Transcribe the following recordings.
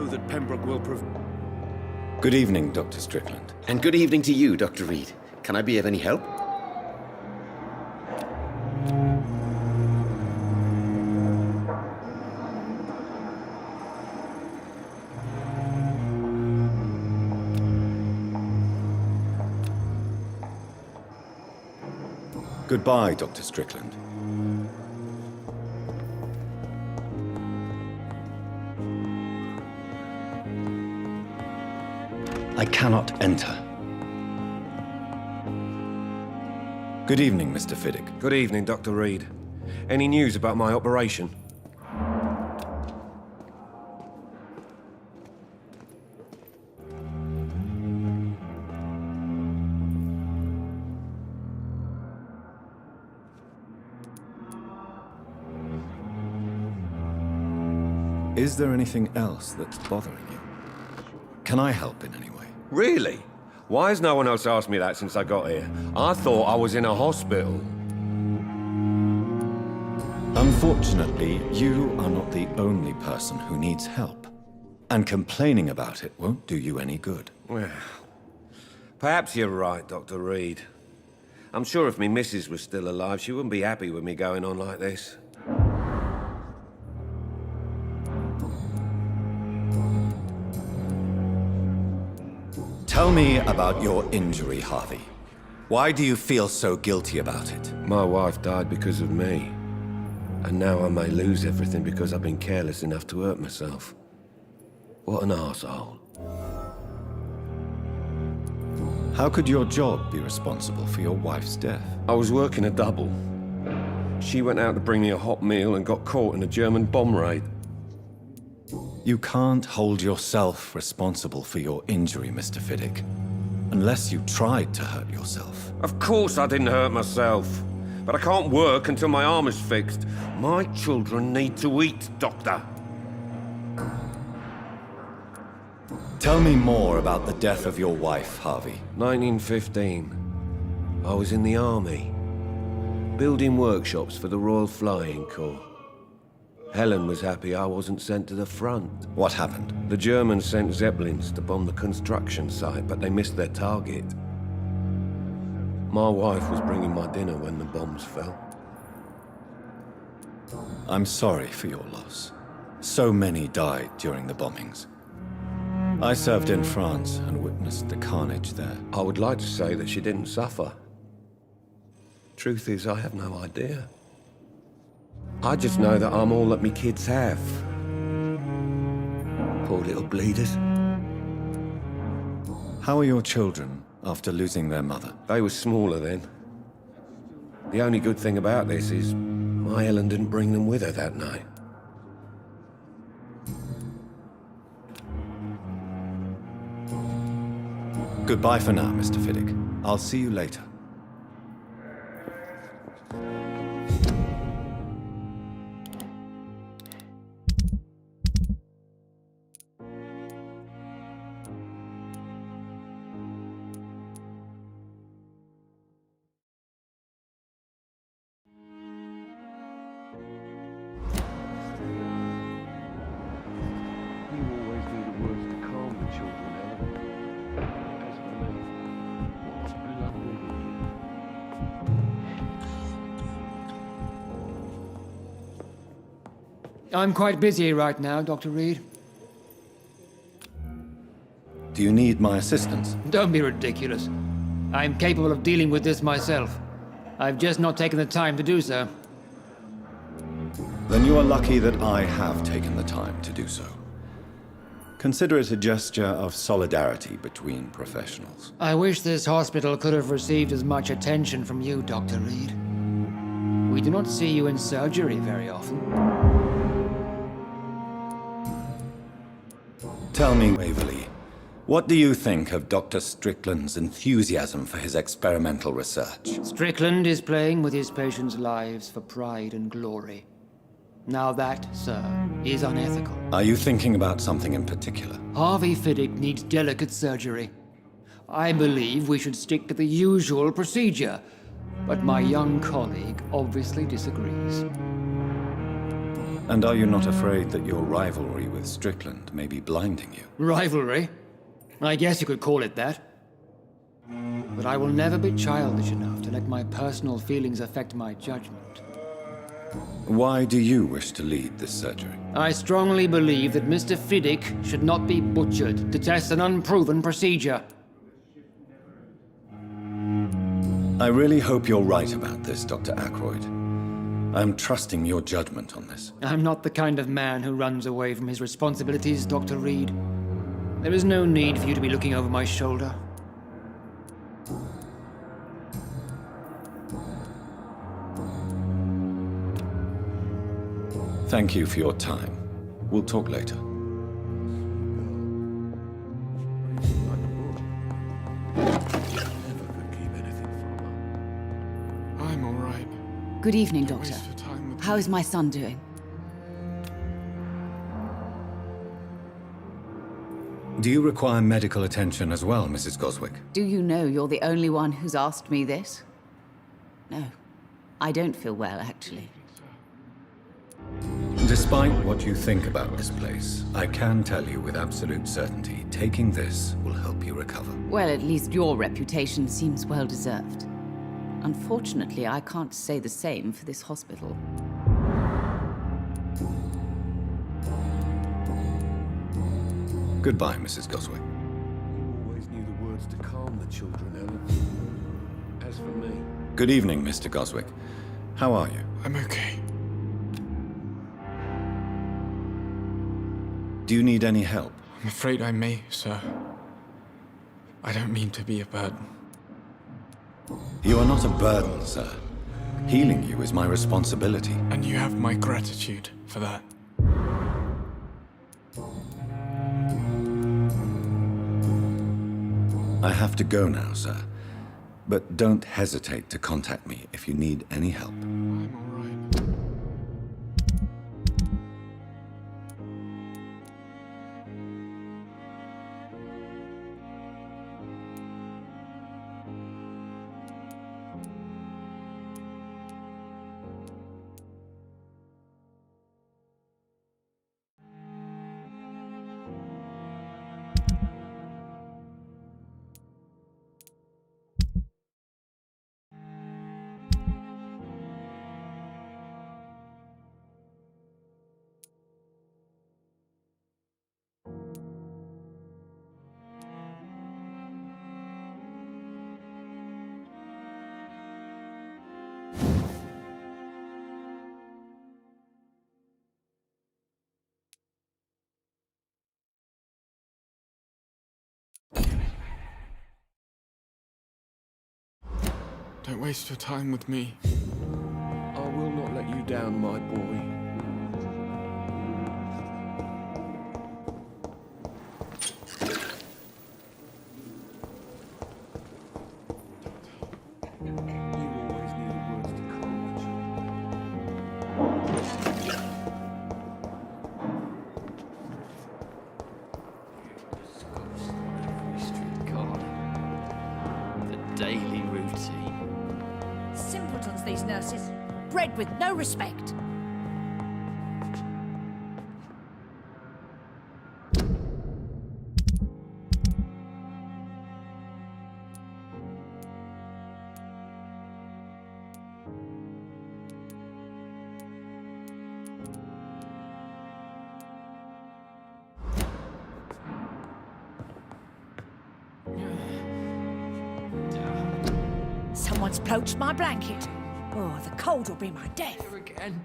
know that Pembroke will Good evening, Dr. Strickland. And good evening to you, Dr. Reid. Can I be of any help? Goodbye, Dr. Strickland. I cannot enter. Good evening, Mr. Fiddick. Good evening, Dr. Reid. Any news about my operation? Is there anything else that's bothering you? Can I help in any way? Really? Why has no one else asked me that since I got here? I thought I was in a hospital. Unfortunately, you are not the only person who needs help. And complaining about it won't do you any good. Well, perhaps you're right, Dr. Reid. I'm sure if me missus was still alive, she wouldn't be happy with me going on like this. Tell me about your injury, Harvey. Why do you feel so guilty about it? My wife died because of me. And now I may lose everything because I've been careless enough to hurt myself. What an arsehole. How could your job be responsible for your wife's death? I was working a double. She went out to bring me a hot meal and got caught in a German bomb raid. You can't hold yourself responsible for your injury, Mr. Fiddick. Unless you tried to hurt yourself. Of course I didn't hurt myself. But I can't work until my arm is fixed. My children need to eat, Doctor. Tell me more about the death of your wife, Harvey. 1915. I was in the army. Building workshops for the Royal Flying Corps. Helen was happy I wasn't sent to the front. What happened? The Germans sent Zeppelins to bomb the construction site, but they missed their target. My wife was bringing my dinner when the bombs fell. I'm sorry for your loss. So many died during the bombings. I served in France and witnessed the carnage there. I would like to say that she didn't suffer. Truth is, I have no idea. I just know that I'm all that me kids have. Poor little bleeders. How are your children after losing their mother? They were smaller then. The only good thing about this is my Helen didn't bring them with her that night. Goodbye for now, Mr. Fiddick. I'll see you later. I'm quite busy right now, Dr. Reid. Do you need my assistance? Don't be ridiculous. I'm capable of dealing with this myself. I've just not taken the time to do so. Then you are lucky that I have taken the time to do so. Consider it a gesture of solidarity between professionals. I wish this hospital could have received as much attention from you, Dr. Reid. We do not see you in surgery very often. Tell me, Waverly, what do you think of Dr. Strickland's enthusiasm for his experimental research? Strickland is playing with his patients' lives for pride and glory. Now that, sir, is unethical. Are you thinking about something in particular? Harvey Fiddick needs delicate surgery. I believe we should stick to the usual procedure, but my young colleague obviously disagrees. And are you not afraid that your rivalry with Strickland may be blinding you? Rivalry? I guess you could call it that. But I will never be childish enough to let my personal feelings affect my judgment. Why do you wish to lead this surgery? I strongly believe that Mr. Fiddick should not be butchered to test an unproven procedure. I really hope you're right about this, Dr. Ackroyd. I'm trusting your judgment on this. I'm not the kind of man who runs away from his responsibilities, Dr. Reid. There is no need for you to be looking over my shoulder. Thank you for your time. We'll talk later. I'm all right. Good evening, Doctor. Waste your time with How is my son doing? Do you require medical attention as well, Mrs. Goswick? Do you know you're the only one who's asked me this? No. I don't feel well, actually. Despite what you think about this place, I can tell you with absolute certainty, taking this will help you recover. Well, at least your reputation seems well-deserved. Unfortunately, I can't say the same for this hospital. Goodbye, Mrs. Goswick. You always knew the words to calm the children, Helen. As for me... Good evening, Mr. Goswick. How are you? I'm okay. Do you need any help? I'm afraid I may, sir. I don't mean to be a burden. You are not a burden, sir. Healing you is my responsibility. And you have my gratitude for that. I have to go now, sir. But don't hesitate to contact me if you need any help. I'm all right. Don't waste your time with me. I will not let you down, my boy. You always knew the words to calm the The daily routine. Simpletons, these nurses. Bred with no respect. Someone's poached my blanket. Oh, the cold will be my death. Here again.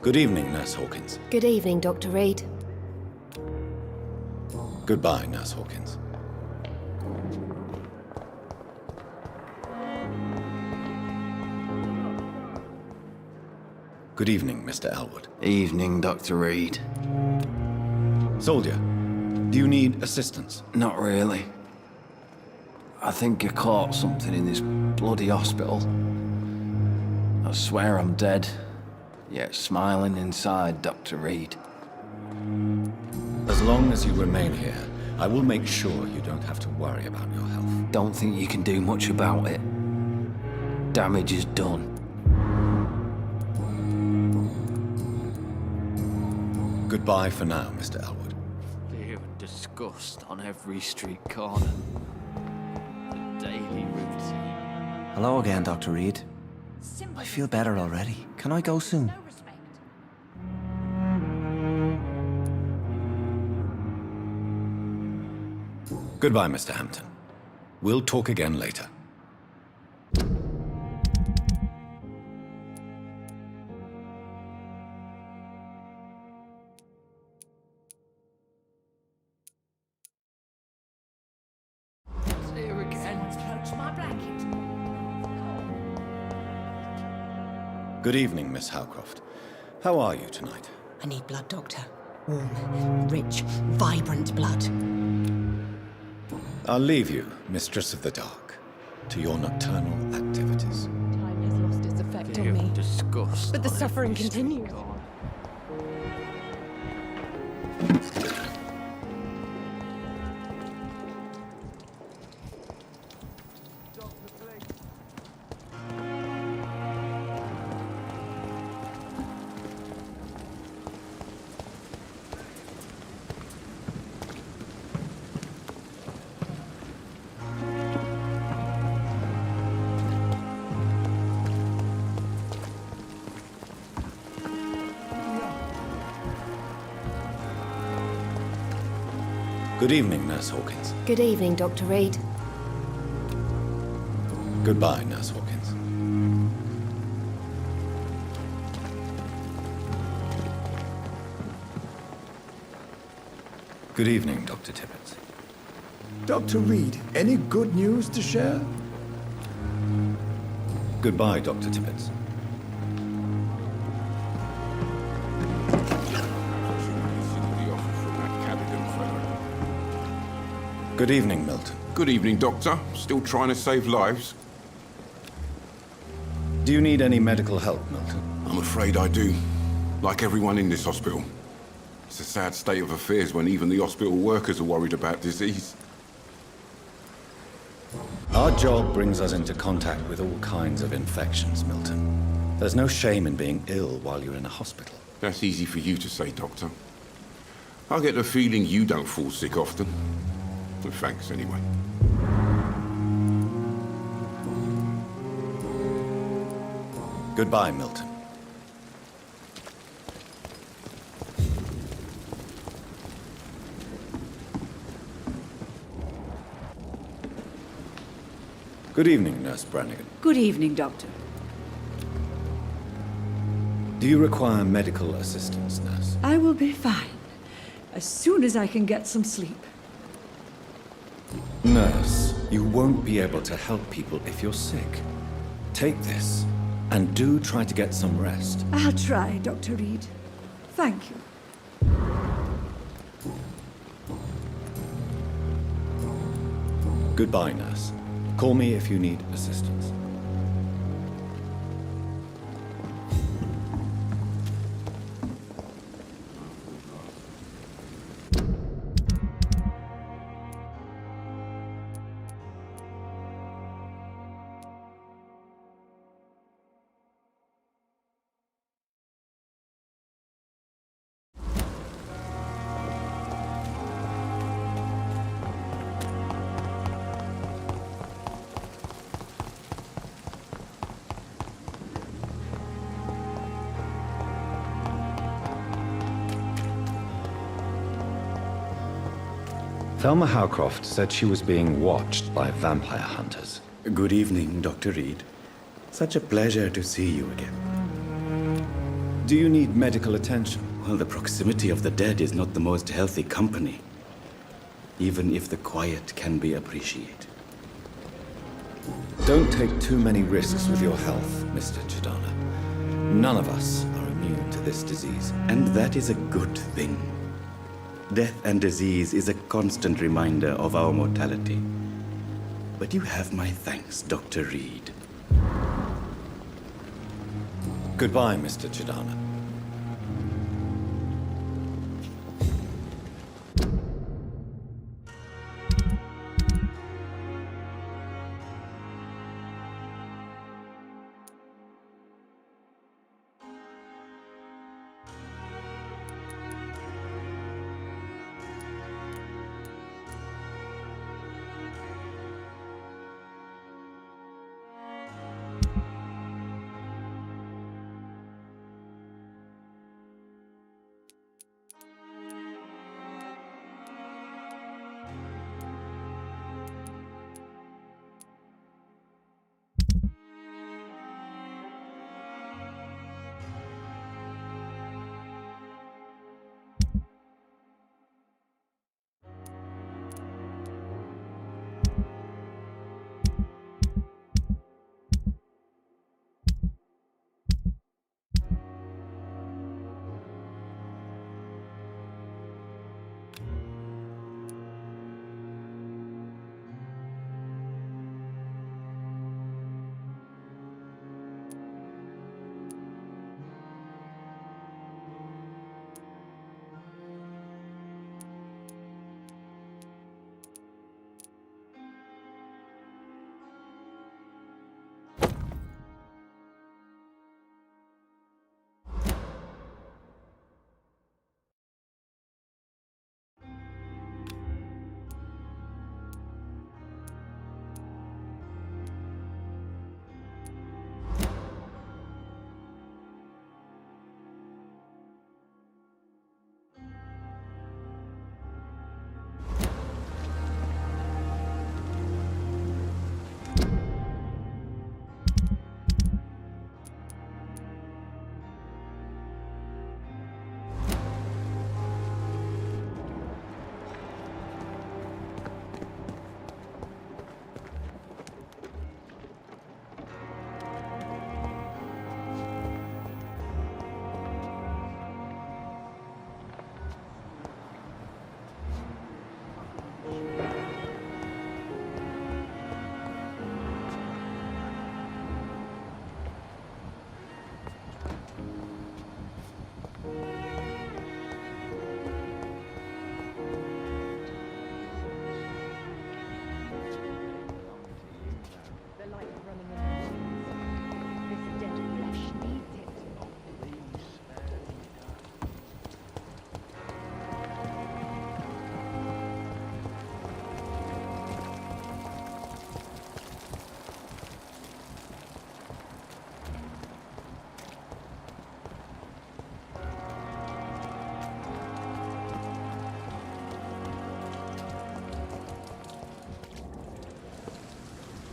Good evening, Nurse Hawkins. Good evening, Dr. Reid. Goodbye, Nurse Hawkins. Good evening, Mr. Elwood. Evening, Dr. Reid. Soldier, do you need assistance? Not really. I think I caught something in this bloody hospital. I swear I'm dead, yet smiling inside, Dr. Reid. As long as you remain here, I will make sure you don't have to worry about your health. Don't think you can do much about it. Damage is done. Goodbye for now, Mr. Elwood. Fear and disgust on every street corner. The daily routine. Hello again, Dr. Reid. I feel better already. Can I go soon? No respect. Goodbye, Mr. Hampton. We'll talk again later. Here again. Someone's poached my blanket. Good evening, Miss Howcroft. How are you tonight? I need blood, Doctor. Warm, rich, vibrant blood. I'll leave you, Mistress of the Dark, to your nocturnal activities. Time has lost its effect Fear on me. and disgust But the on suffering every street continues. corner. Good evening, Nurse Hawkins. Good evening, Dr. Reid. Goodbye, Nurse Hawkins. Good evening, Dr. Tibbets. Dr. Reid, any good news to share? Goodbye, Dr. Tibbets. Good evening, Milton. Good evening, Doctor. Still trying to save lives? Do you need any medical help, Milton? I'm afraid I do. Like everyone in this hospital. It's a sad state of affairs when even the hospital workers are worried about disease. Our job brings us into contact with all kinds of infections, Milton. There's no shame in being ill while you're in a hospital. That's easy for you to say, Doctor. I get the feeling you don't fall sick often. Well, thanks, anyway. Goodbye, Milton. Good evening, Nurse Brannigan. Good evening, Doctor. Do you require medical assistance, Nurse? I will be fine. As soon as I can get some sleep. Nurse, you won't be able to help people if you're sick. Take this, and do try to get some rest. I'll try, Dr. Reid. Thank you. Goodbye, Nurse. Call me if you need assistance. Thelma Howcroft said she was being watched by vampire hunters. Good evening, Dr. Reid. Such a pleasure to see you again. Do you need medical attention? Well, the proximity of the dead is not the most healthy company, even if the quiet can be appreciated. Don't take too many risks with your health, Mr. Chidana. None of us are immune to this disease. And that is a good thing. Death and disease is a constant reminder of our mortality. But you have my thanks, Dr. Reid. Goodbye, Mr. Chidana.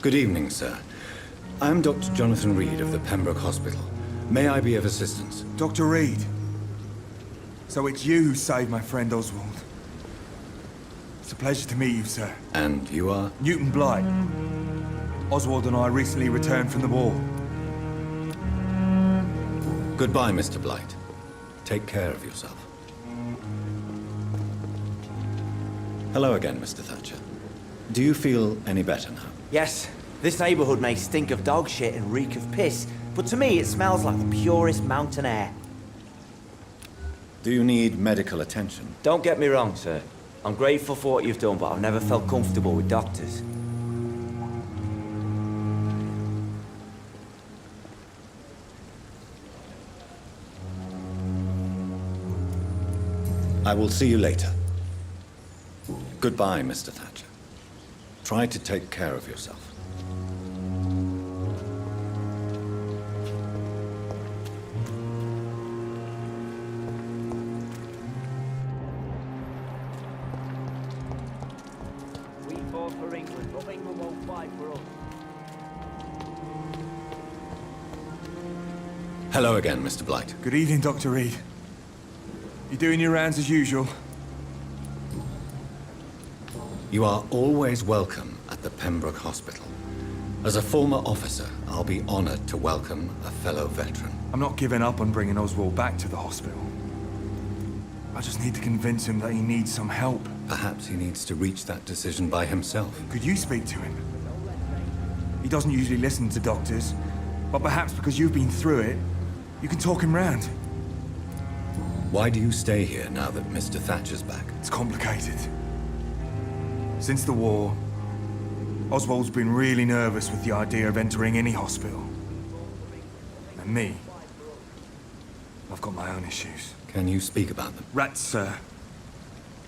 Good evening, sir. I'm Dr. Jonathan Reid of the Pembroke Hospital. May I be of assistance? Dr. Reid. So it's you who saved my friend Oswald. It's a pleasure to meet you, sir. And you are? Newton Blight. Oswald and I recently returned from the war. Goodbye, Mr. Blight. Take care of yourself. Hello again, Mr. Thatcher. Do you feel any better now? Yes. This neighborhood may stink of dog shit and reek of piss, but to me it smells like the purest mountain air. Do you need medical attention? Don't get me wrong, sir. I'm grateful for what you've done, but I've never felt comfortable with doctors. I will see you later. Goodbye, Mr. Thatcher. Try to take care of yourself. We fought for England, but England won't fight for us. Hello again, Mr. Blight. Good evening, Dr. Reid. You doing your rounds as usual? You are always welcome at the Pembroke Hospital. As a former officer, I'll be honored to welcome a fellow veteran. I'm not giving up on bringing Oswald back to the hospital. I just need to convince him that he needs some help. Perhaps he needs to reach that decision by himself. Could you speak to him? He doesn't usually listen to doctors, but perhaps because you've been through it, you can talk him round. Why do you stay here now that Mr. Thatcher's back? It's complicated. Since the war, Oswald's been really nervous with the idea of entering any hospital. And me, I've got my own issues. Can you speak about them? Rats, sir.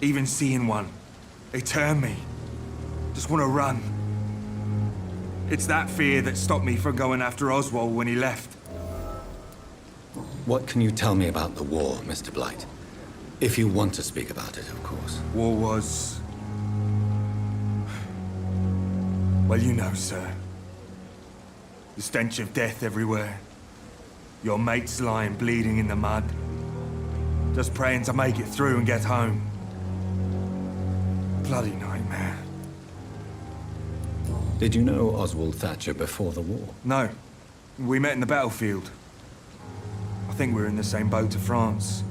Even seeing one, they turn me. Just want to run. It's that fear that stopped me from going after Oswald when he left. What can you tell me about the war, Mr. Blight? If you want to speak about it, of course. War was... well, you know, sir. The stench of death everywhere. Your mates lying bleeding in the mud. Just praying to make it through and get home. Bloody nightmare. Did you know Oswald Thatcher before the war? No. We met in the battlefield. I think we're in the same boat to France.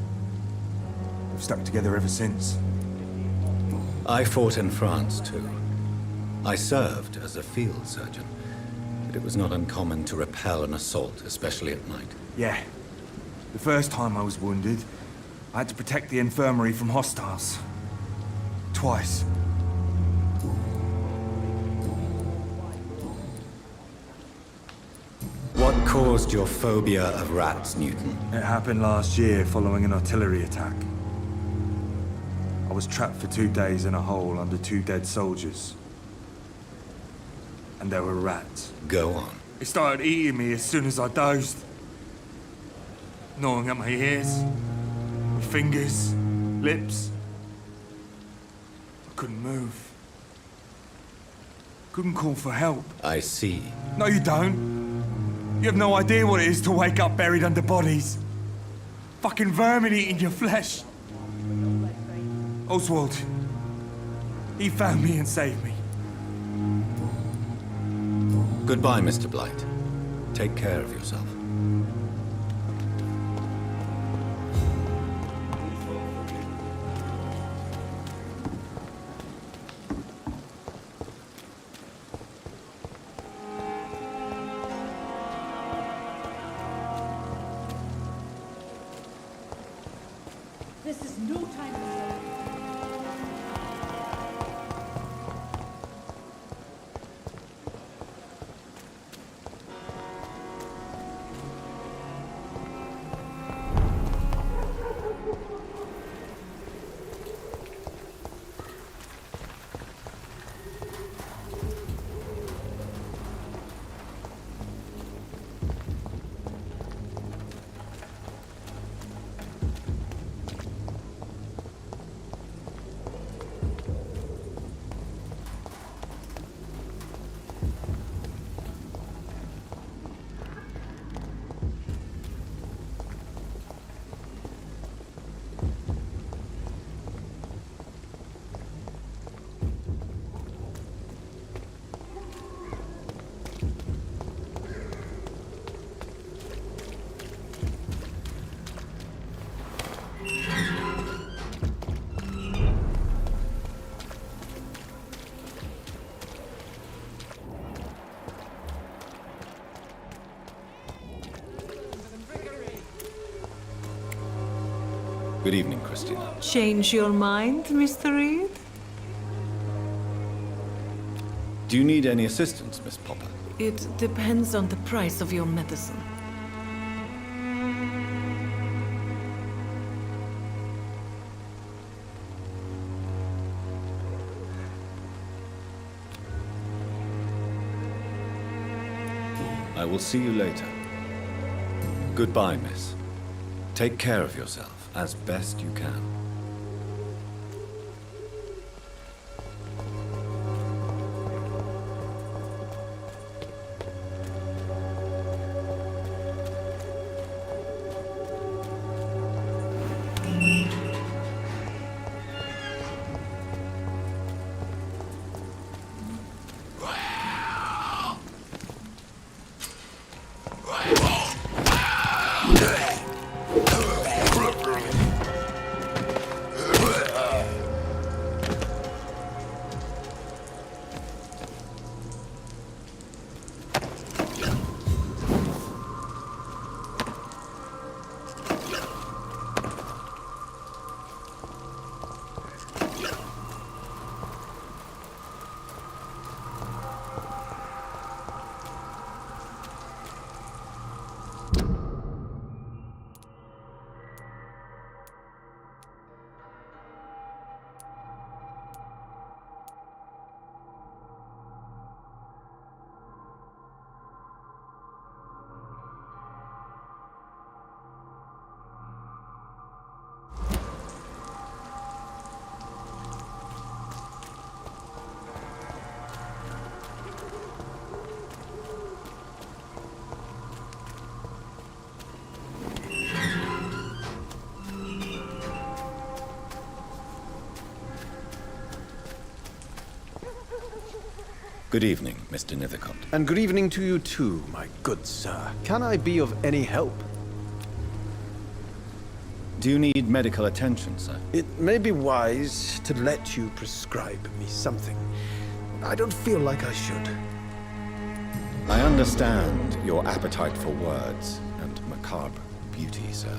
We've stuck together ever since. I fought in France, too. I served as a field surgeon, but it was not uncommon to repel an assault, especially at night. Yeah. The first time I was wounded, I had to protect the infirmary from hostiles. Twice. What caused your phobia of rats, Newton? It happened last year following an artillery attack. I was trapped for 2 days in a hole under 2 dead soldiers. And there were rats. Go on. They started eating me as soon as I dozed. Gnawing at my ears, my fingers, lips. I couldn't move. Couldn't call for help. I see. No, you don't. You have no idea what it is to wake up buried under bodies. Fucking vermin eating your flesh. Oswald. He found me and saved me. Goodbye, Mr. Blight. Take care of yourself. This is no time for sleep. Good evening, Christina. Change your mind, Mr. Reid? Do you need any assistance, Miss Popper? It depends on the price of your medicine. I will see you later. Goodbye, miss. Take care of yourself as best you can. Good evening, Mr. Nithercott. And good evening to you too, my good sir. Can I be of any help? Do you need medical attention, sir? It may be wise to let you prescribe me something. I don't feel like I should. I understand your appetite for words and macabre beauty, sir.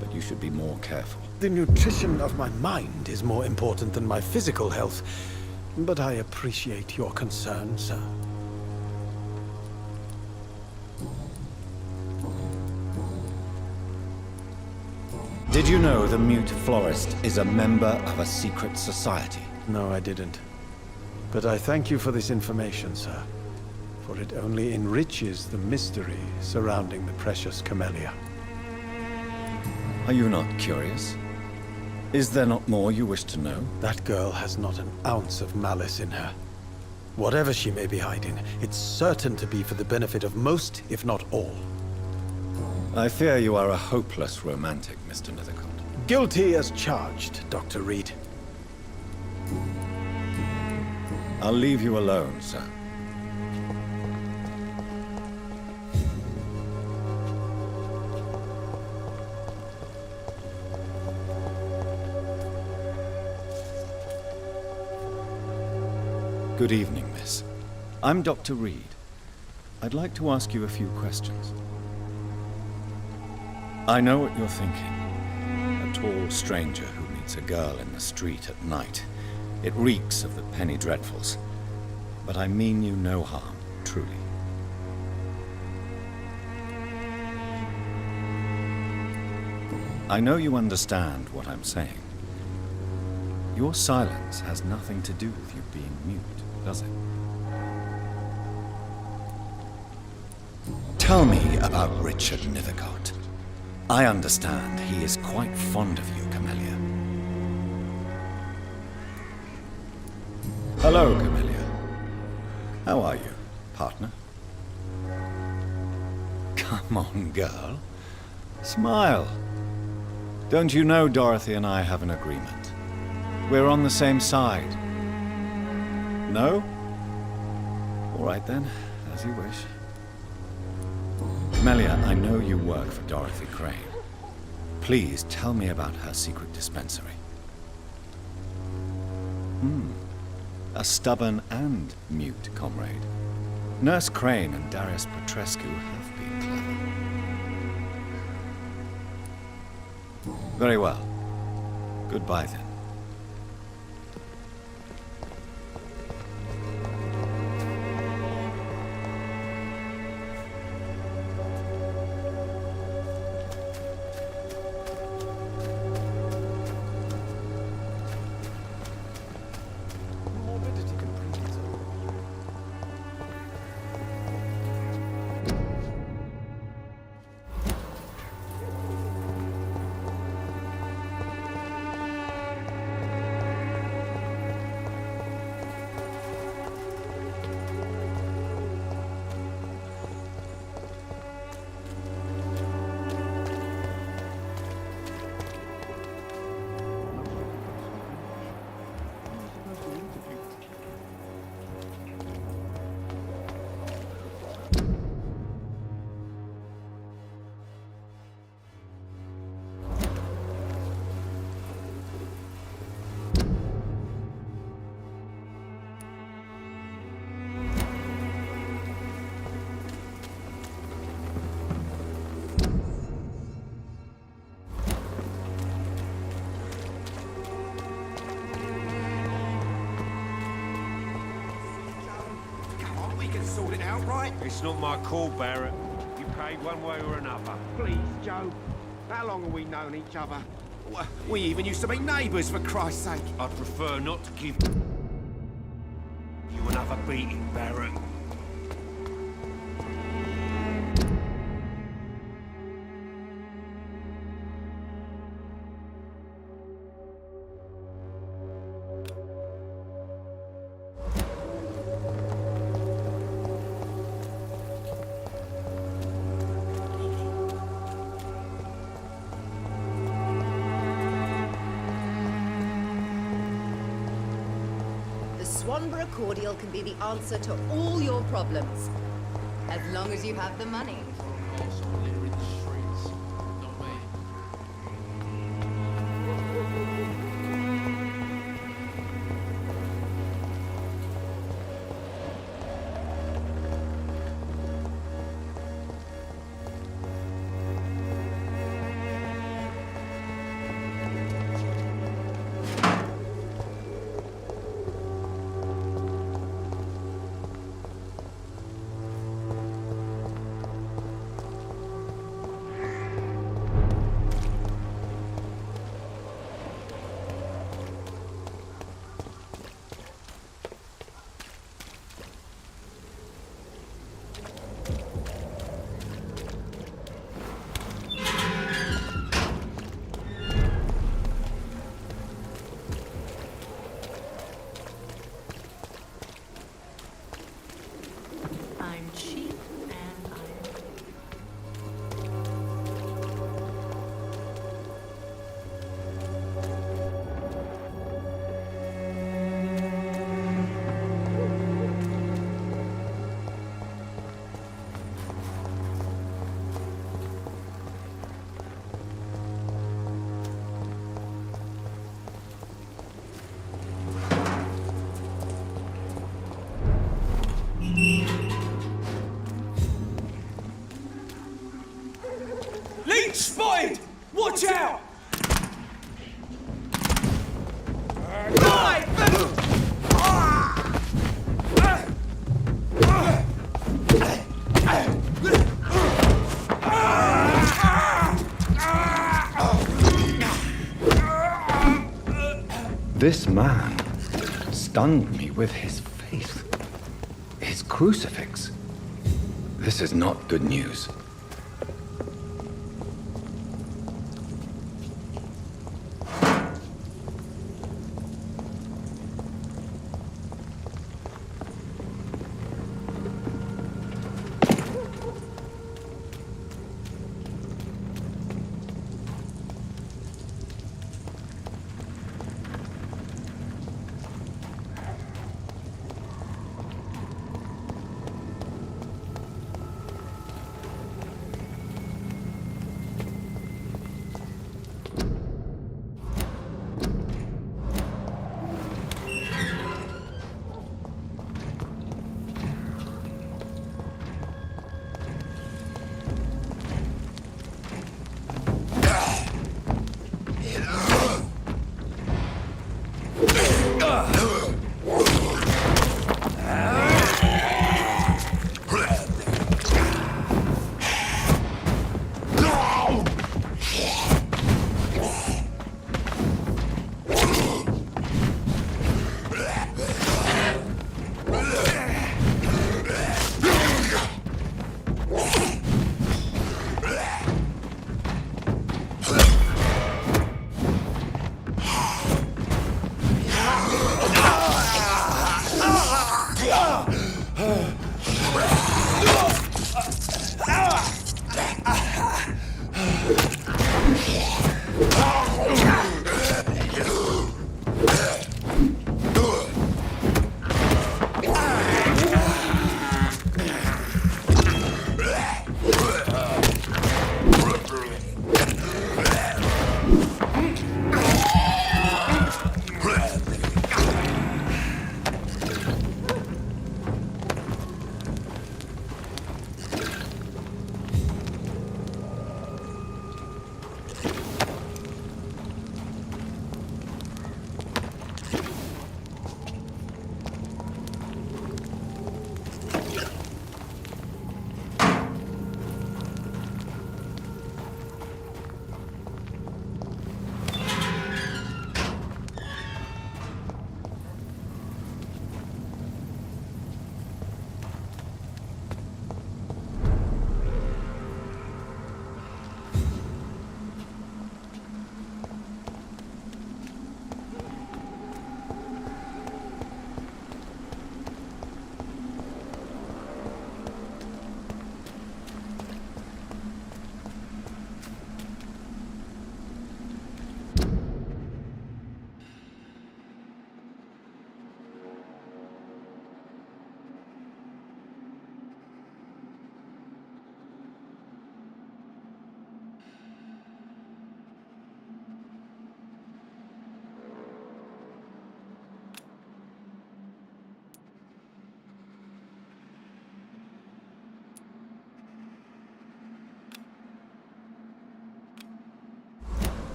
But you should be more careful. The nutrition of my mind is more important than my physical health. But I appreciate your concern, sir. Did you know the mute florist is a member of a secret society? No, I didn't. But I thank you for this information, sir. For it only enriches the mystery surrounding the precious camellia. Are you not curious? Is there not more you wish to know? That girl has not an ounce of malice in her. Whatever she may be hiding, it's certain to be for the benefit of most, if not all. I fear you are a hopeless romantic, Mr. Nithercott. Guilty as charged, Dr. Reid. I'll leave you alone, sir. Good evening, miss. I'm Dr. Reid. I'd like to ask you a few questions. I know what you're thinking. A tall stranger who meets a girl in the street at night. It reeks of the penny dreadfuls. But I mean you no harm, truly. I know you understand what I'm saying. Your silence has nothing to do with you being mute, does it? Tell me about Richard Nithercott. I understand he is quite fond of you, Camellia. Hello, Camellia. How are you, partner? Come on, girl. Smile. Don't you know Dorothy and I have an agreement? We're on the same side. No? All right then, as you wish. Camellia, I know you work for Dorothy Crane. Please tell me about her secret dispensary. A stubborn and mute comrade. Nurse Crane and Darius Petrescu have been clever. Very well. Goodbye then. we can sort it out, right? It's not my call, Barrett. You paid one way or another. Please, Joe. How long have we known each other? We even used to be neighbours, for Christ's sake. I'd prefer not to give you another beating, Barrett. Swanborough cordial can be the answer to all your problems. As long as you have the money. Spotted! Watch out! This man stunned me with his faith. His crucifix. This is not good news.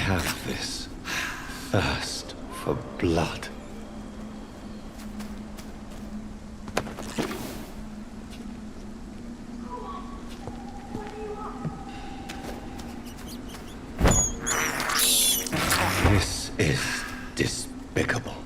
have this thirst for blood. This is despicable.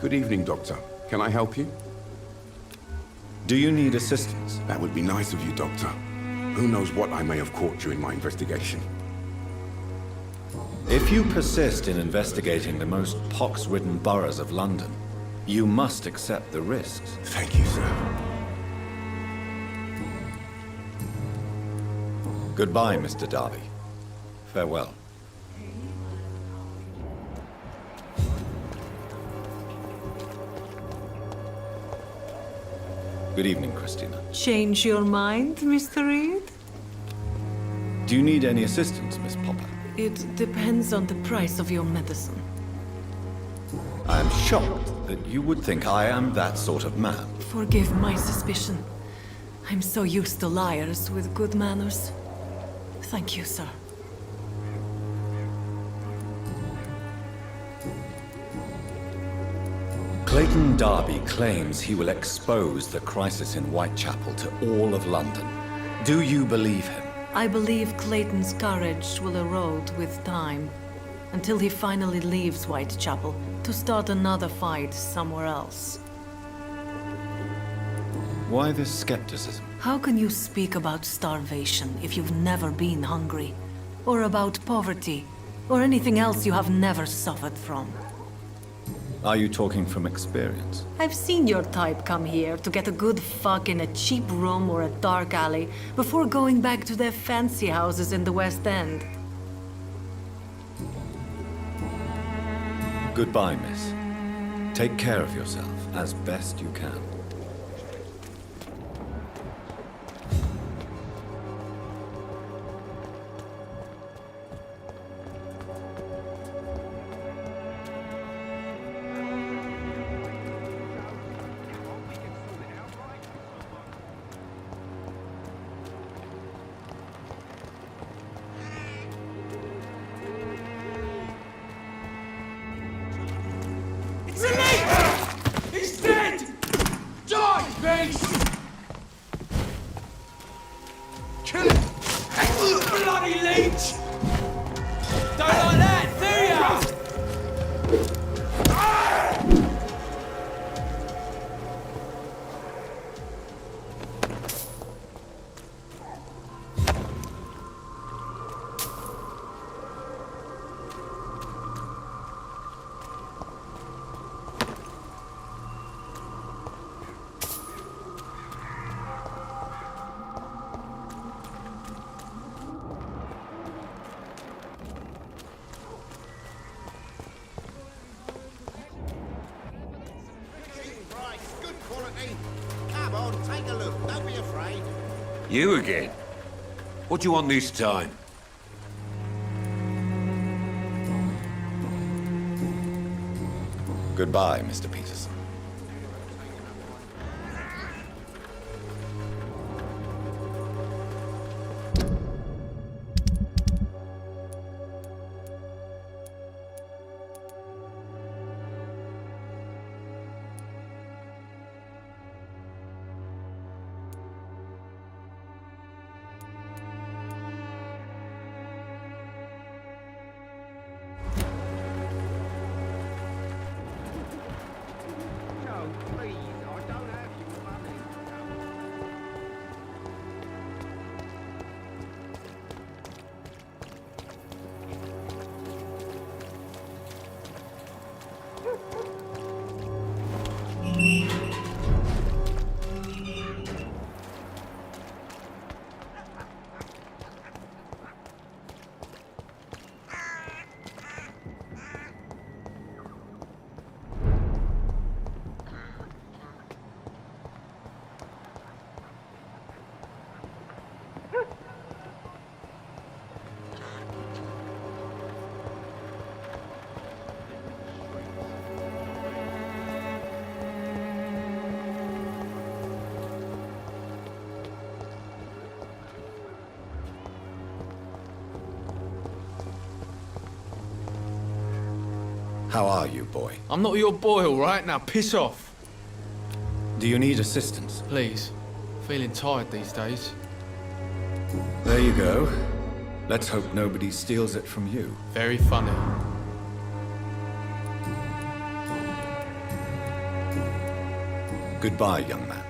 Good evening, Doctor. Can I help you? Do you need assistance? That would be nice of you, Doctor. Who knows what I may have caught during my investigation. If you persist in investigating the most pox-ridden boroughs of London, you must accept the risks. Thank you, sir. Goodbye, Mr. Darby. Farewell. Good evening, Christina. Change your mind, Mr. Reid? Do you need any assistance, Miss Popper? It depends on the price of your medicine. I am shocked that you would think I am that sort of man. Forgive my suspicion. I'm so used to liars with good manners. Thank you, sir. Clayton Darby claims he will expose the crisis in Whitechapel to all of London. Do you believe him? I believe Clayton's courage will erode with time, until he finally leaves Whitechapel to start another fight somewhere else. Why this skepticism? How can you speak about starvation if you've never been hungry? Or about poverty? Or anything else you have never suffered from? Are you talking from experience? I've seen your type come here to get a good fuck in a cheap room or a dark alley before going back to their fancy houses in the West End. Goodbye, miss. Take care of yourself as best you can. You again? What do you want this time? Goodbye, Mr. Peterson. How are you, boy? I'm not your boy, all right? Now piss off. Do you need assistance? Please. Feeling tired these days. There you go. Let's hope nobody steals it from you. Very funny. Goodbye, young man.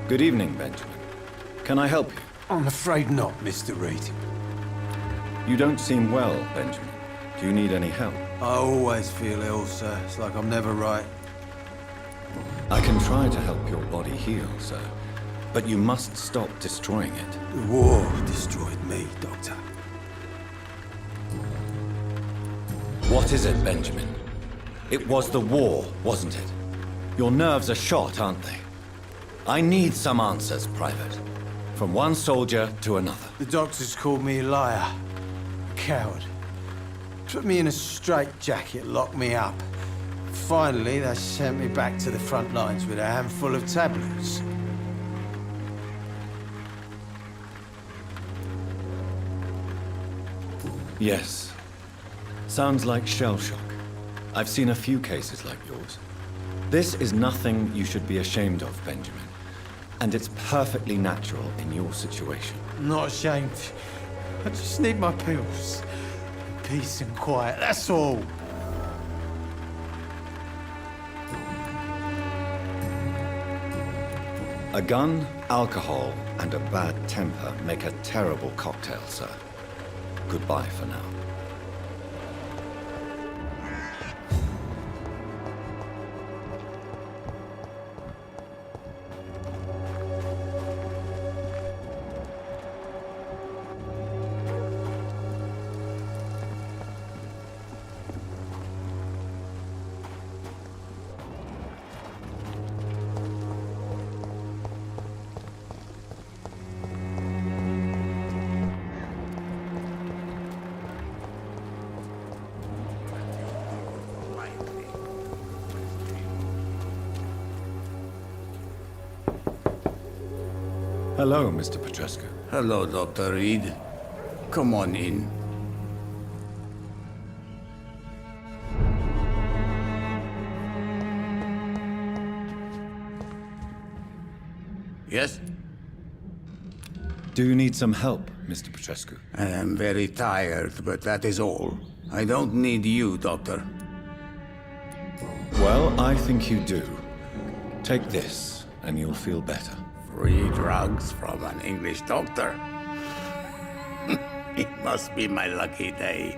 Good evening, Benjamin. Can I help you? I'm afraid not, Mr. Reid. You don't seem well, Benjamin. Do you need any help? I always feel ill, sir. It's like I'm never right. I can try to help your body heal, sir. But you must stop destroying it. The war destroyed me, Doctor. What is it, Benjamin? It was the war, wasn't it? Your nerves are shot, aren't they? I need some answers, Private. From one soldier to another. The doctors called me a liar. A coward. Put me in a straitjacket, locked me up. Finally, they sent me back to the front lines with a handful of tablets. Yes. Sounds like shell shock. I've seen a few cases like yours. This is nothing you should be ashamed of, Benjamin. And it's perfectly natural in your situation. I'm not ashamed. I just need my pills. Peace and quiet, that's all. A gun, alcohol, and a bad temper make a terrible cocktail, sir. Goodbye for now. Hello, Mr. Petrescu. Hello, Dr. Reid. Come on in. Yes? Do you need some help, Mr. Petrescu? I am very tired, but that is all. I don't need you, Doctor. Well, I think you do. Take this, and you'll feel better. Free drugs from an English doctor? It must be my lucky day.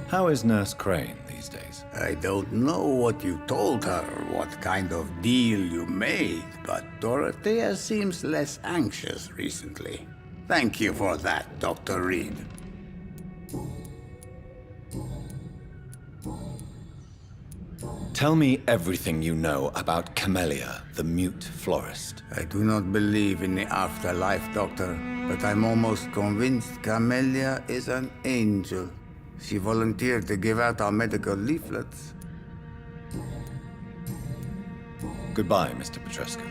How is Nurse Crane these days? I don't know what you told her, what kind of deal you made, but Dorothea seems less anxious recently. Thank you for that, Dr. Reid. Tell me everything you know about Camellia, the mute florist. I do not believe in the afterlife, Doctor, but I'm almost convinced Camellia is an angel. She volunteered to give out our medical leaflets. Goodbye, Mr. Petrescu.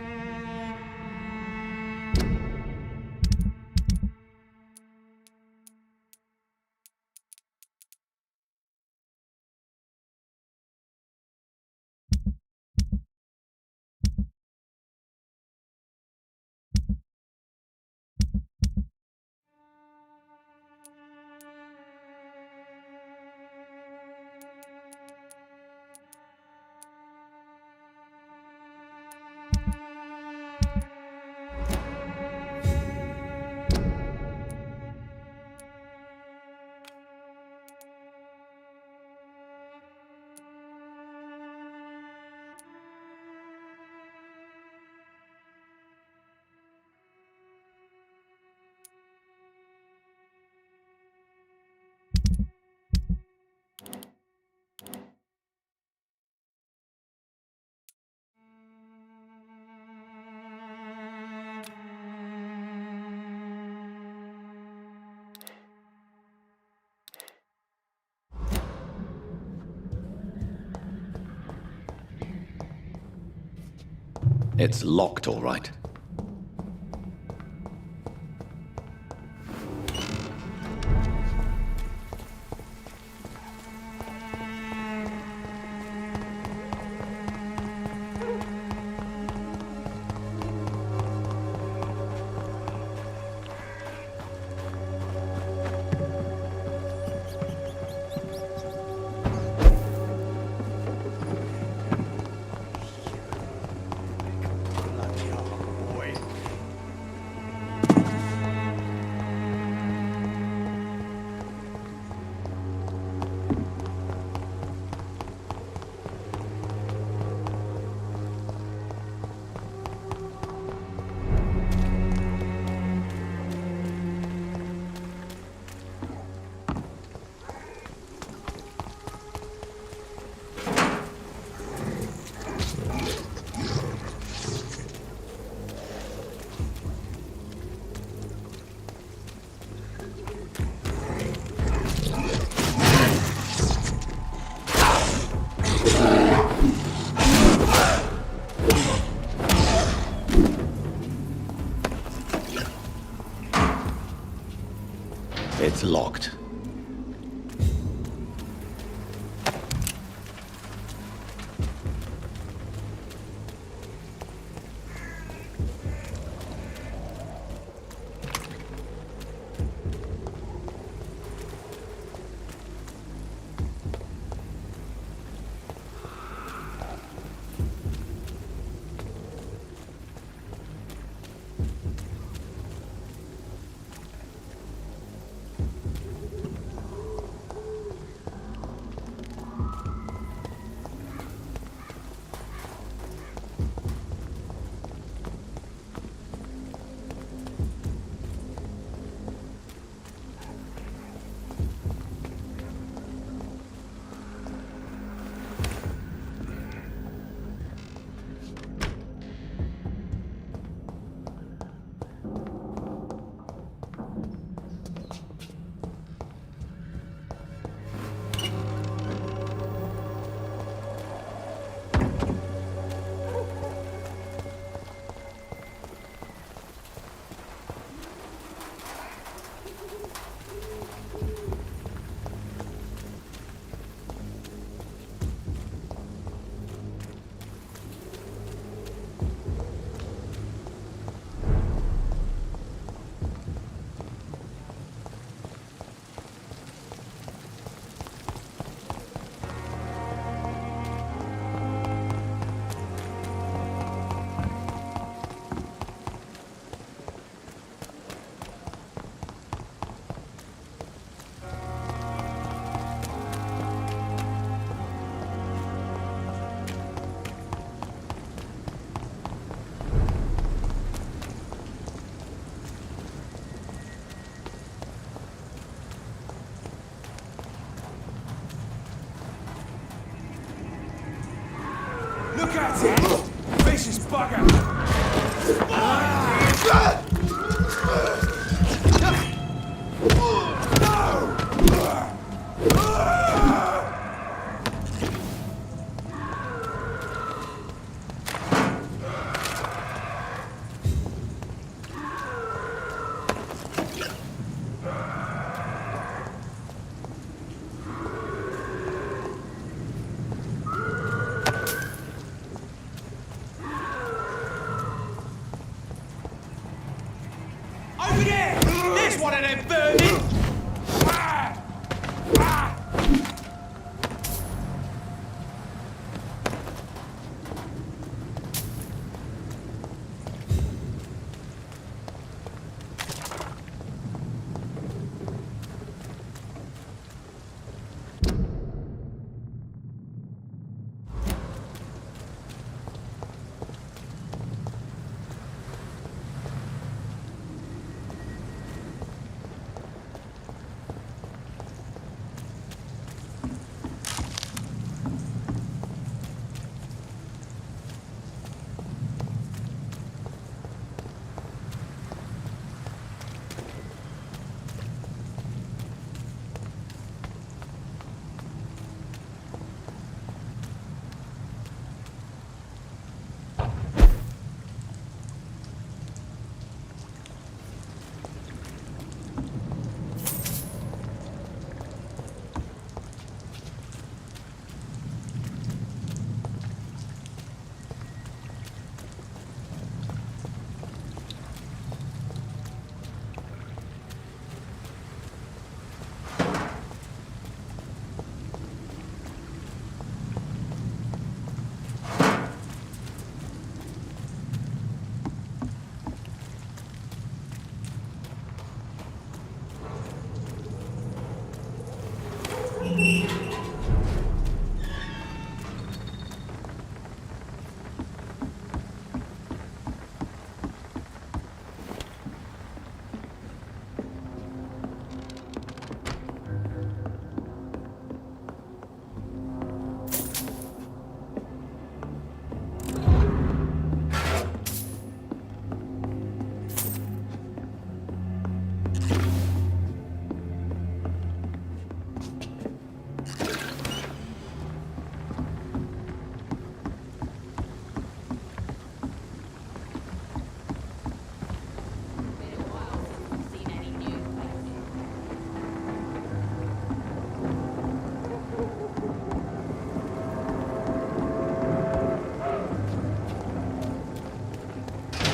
It's locked, all right. It's locked. Look at it! Vicious bugger! Over there! There's one of them vermin!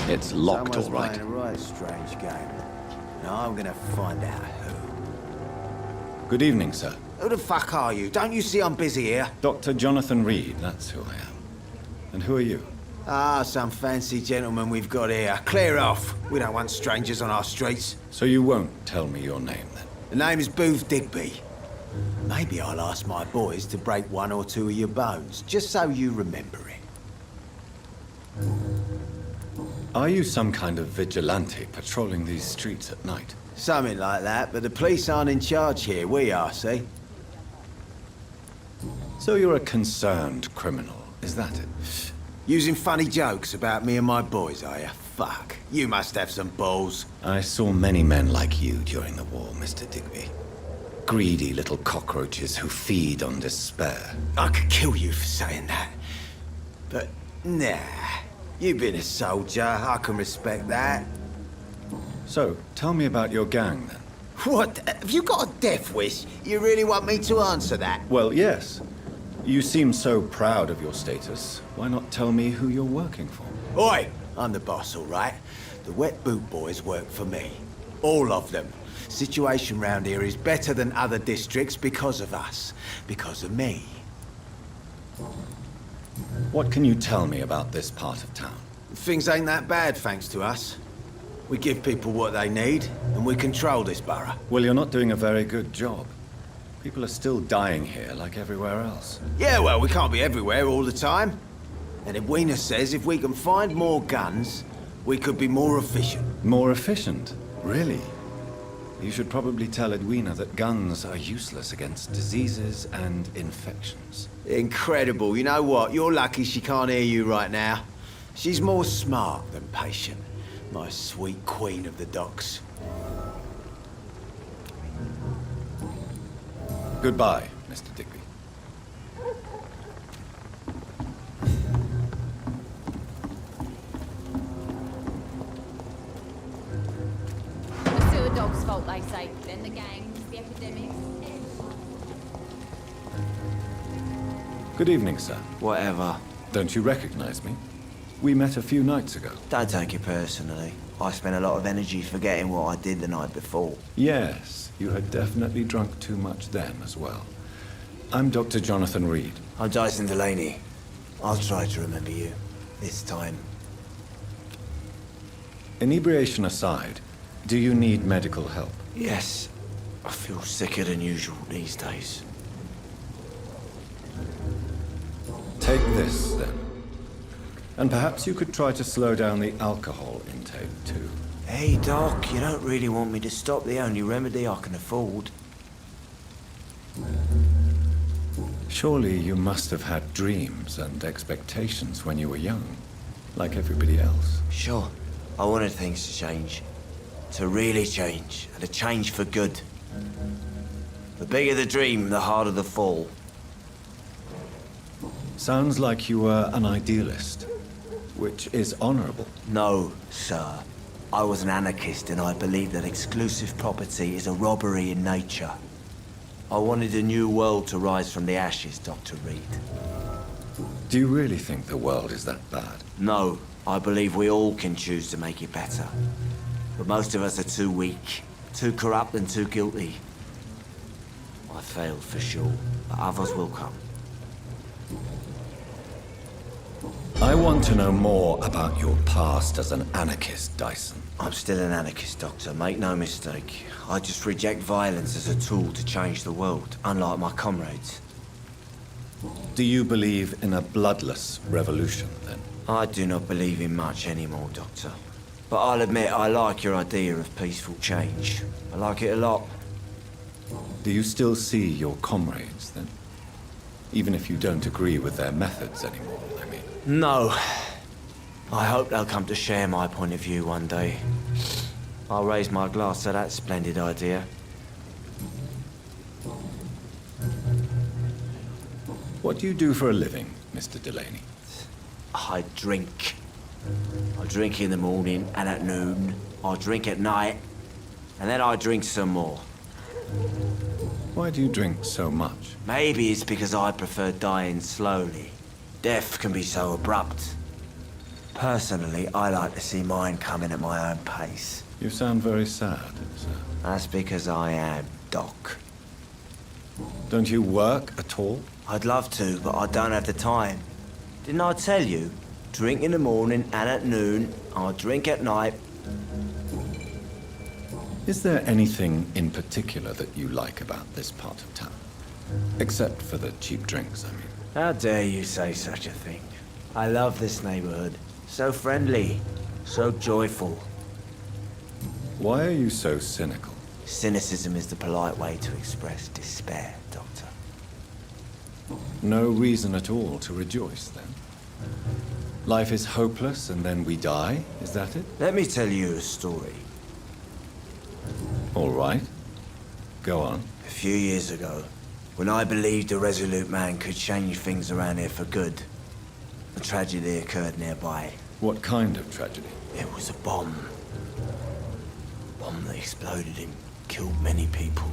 It's locked, Someone's all right. playing a right strange game. Now I'm gonna find out who. Good evening, sir. Who the fuck are you? Don't you see I'm busy here? Dr. Jonathan Reid, that's who I am. And who are you? Ah, some fancy gentleman we've got here. Clear off. We don't want strangers on our streets. So you won't tell me your name, then? The name is Booth Digby. Maybe I'll ask my boys to break one or two of your bones, just so you remember it. Are you some kind of vigilante patrolling these streets at night? Something like that, but the police aren't in charge here. We are, see? So you're a concerned criminal, is that it? Using funny jokes about me and my boys, are you? Fuck. You must have some balls. I saw many men like you during the war, Mr. Digby. Greedy little cockroaches who feed on despair. I could kill you for saying that. But, nah. You've been a soldier. I can respect that. So, tell me about your gang, then. What? Have you got a death wish? You really want me to answer that? Well, yes. You seem so proud of your status. Why not tell me who you're working for? Oi! I'm the boss, all right? The Wet Boot Boys work for me. All of them. Situation round here is better than other districts because of us. Because of me. What can you tell me about this part of town? Things ain't that bad, thanks to us. We give people what they need, and we control this borough. Well, you're not doing a very good job. People are still dying here like everywhere else. Yeah, well, we can't be everywhere all the time. And Edwina says if we can find more guns, we could be more efficient. More efficient? Really? You should probably tell Edwina that guns are useless against diseases and infections. Incredible. You know what? You're lucky she can't hear you right now. She's more smart than patient. My sweet queen of the docks. Goodbye, Mr. Digby. The sewer dog's fault, they say. Then the gangs, the epidemics. Good evening, sir. Whatever. Don't you recognize me? We met a few nights ago. Don't take it personally. I spent a lot of energy forgetting what I did the night before. Yes, you had definitely drunk too much then as well. I'm Dr. Jonathan Reid. I'm Dyson Delaney. I'll try to remember you. This time. Inebriation aside, do you need medical help? Yes. I feel sicker than usual these days. Take this, then. And perhaps you could try to slow down the alcohol intake, too. Hey, Doc, you don't really want me to stop the only remedy I can afford. Surely you must have had dreams and expectations when you were young, like everybody else. Sure. I wanted things to change. To really change, and to change for good. The bigger the dream, the harder the fall. Sounds like you were an idealist, which is honorable. No, sir. I was an anarchist, and I believed that exclusive property is a robbery in nature. I wanted a new world to rise from the ashes, Dr. Reid. Do you really think the world is that bad? No, I believe we all can choose to make it better. But most of us are too weak, too corrupt and too guilty. I failed for sure, but others will come. I want to know more about your past as an anarchist, Dyson. I'm still an anarchist, Doctor, make no mistake. I just reject violence as a tool to change the world, unlike my comrades. Do you believe in a bloodless revolution, then? I do not believe in much anymore, Doctor. But I'll admit I like your idea of peaceful change. I like it a lot. Do you still see your comrades, then? Even if you don't agree with their methods anymore, I mean. No. I hope they'll come to share my point of view one day. I'll raise my glass to that splendid idea. What do you do for a living, Mr. Delaney? I drink. I drink in the morning and at noon. I drink at night. And then I drink some more. Why do you drink so much? Maybe it's because I prefer dying slowly. Death can be so abrupt. Personally, I like to see mine coming at my own pace. You sound very sad, sir. That's because I am Doc. Don't you work at all? I'd love to, but I don't have the time. Didn't I tell you? Drink in the morning and at noon. I'll drink at night. Is there anything in particular that you like about this part of town? Except for the cheap drinks, I mean. How dare you say such a thing? I love this neighborhood. So friendly, so joyful. Why are you so cynical? Cynicism is the polite way to express despair, Doctor. No reason at all to rejoice, then? Life is hopeless and then we die, is that it? Let me tell you a story. All right. Go on. A few years ago, when I believed a resolute man could change things around here for good, a tragedy occurred nearby. What kind of tragedy? It was a bomb. Bomb that exploded and killed many people.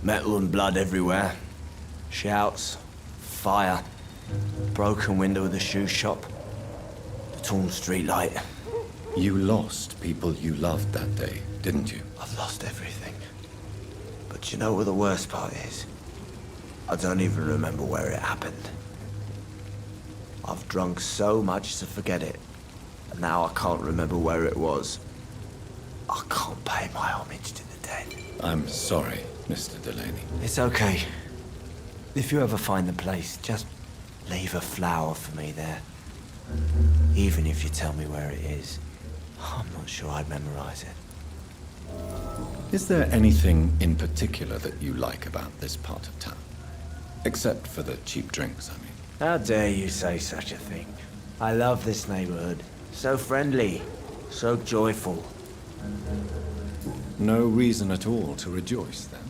Metal and blood everywhere. Shouts, fire, broken window of the shoe shop, a torn street light. You lost people you loved that day, didn't you? I've lost everything. But you know what the worst part is? I don't even remember where it happened. I've drunk so much to forget it, and now I can't remember where it was. I can't pay my homage to the dead. I'm sorry, Mr. Delaney. It's okay. If you ever find the place, just leave a flower for me there. Even if you tell me where it is, I'm not sure I'd memorize it. Is there anything in particular that you like about this part of town? Except for the cheap drinks, I mean. How dare you say such a thing? I love this neighborhood. So friendly, so joyful. No reason at all to rejoice, then?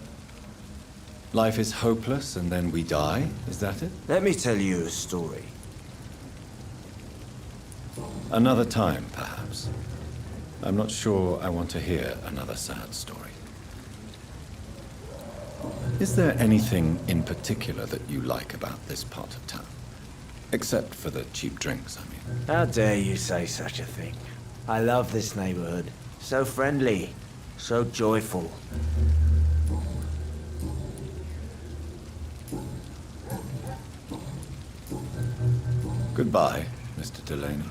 Life is hopeless and then we die, is that it? Let me tell you a story. Another time, perhaps. I'm not sure I want to hear another sad story. Is there anything in particular that you like about this part of town? Except for the cheap drinks, I mean. How dare you say such a thing? I love this neighborhood. So friendly, so joyful. Goodbye, Mr. Delaney.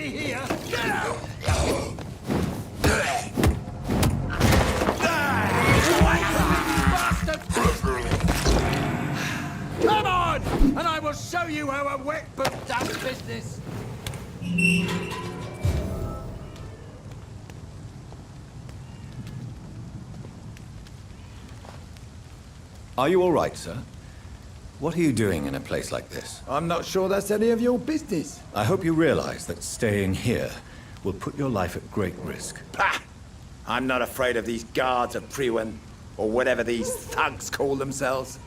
stay here. Get out! Come on, and I will show you how a wet boot does business. Are you all right, sir? What are you doing in a place like this? I'm not sure that's any of your business. I hope you realize that staying here will put your life at great risk. Pah! I'm not afraid of these guards of Priwen, or whatever these thugs call themselves.